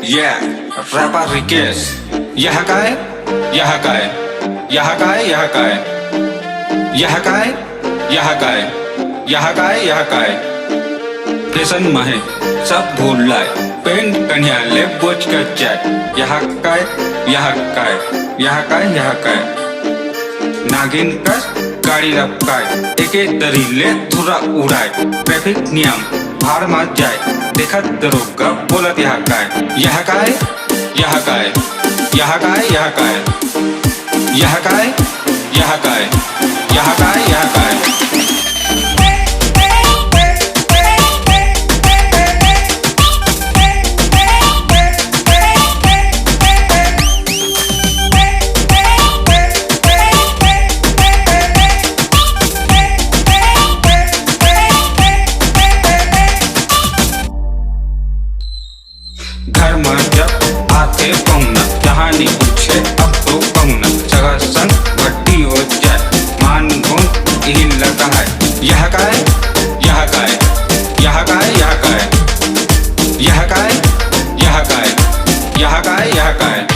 Yeah, wrapper Rikesh. यह काय, यह काय, यह काय, यह काय, यह काय, यह काय, यह काय, यह काय। फैशन महे सब भूल लाए, पेंट कन्या ले बोझ कर जाए। यह काय, यह काय, यह काय, यह काय। नागिन कस गाड़ी रपकाय, एके दरी ले धुरा उड़ाए। ट्रैफिक नियम भाड़ मत जाए, देखत दरोगा बोलत यह काय, यह काय, यह काय, यह काय, यह काय, यह काय, यह काय, यह काय, यह काय। घर में जब आते पहुना, कहानी पूछे अब तो पहुना। जगह संग भट्टी हो जाए, मान गुण यही लगा है। यह काय, यह काय, यह काय, यह काय, यह काय, यह काय, यह काय, यह काय।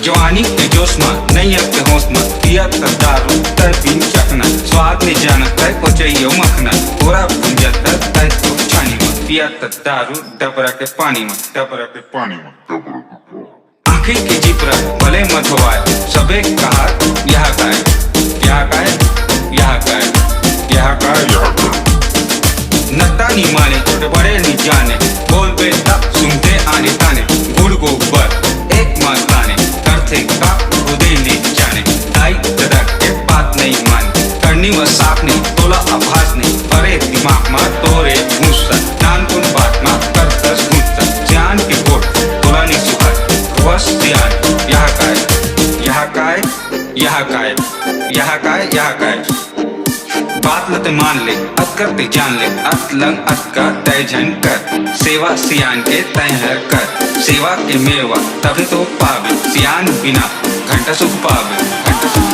जवानी के जोश में नहीं अपने होश में, पिया दारू तर बिन चखना। स्वाद ने जानता है को चाहिए मखना, पूरा पुंजता है तो छानी में। पिया दारू डबरा के पानी में, डबरा के पानी में। आंखें की जिपरा भले मत होवाए, सबे कहा यह काय, यह काय, यह काय, यह काय, यह काय। नत्ता नहीं माने छोटे बड़े नहीं जाने, बोल बेटा सुनते आने ताने। गुड़ गोबर एक मात लाने, करते का खुदे नहीं जाने। दाई दादा के बात नहीं माने, करनी व साफ नहीं, तोला आभास नहीं। भरे दिमाग में तोरे गुस्सा, नान तुम बात में कर दस गुस्सा। जान की कोट तोला नहीं सुखा, बस ध्यान। यह काय, यह काय, यह काय, यह काय, यह काय। बात लते मान ले, अत करते जान ले। अत लंग अत का तय झन कर, सेवा सियान के तय हर कर। सेवा के मेवा तभी तो पावे, सियान बिना घंटा सुख पावे, घंटा सुख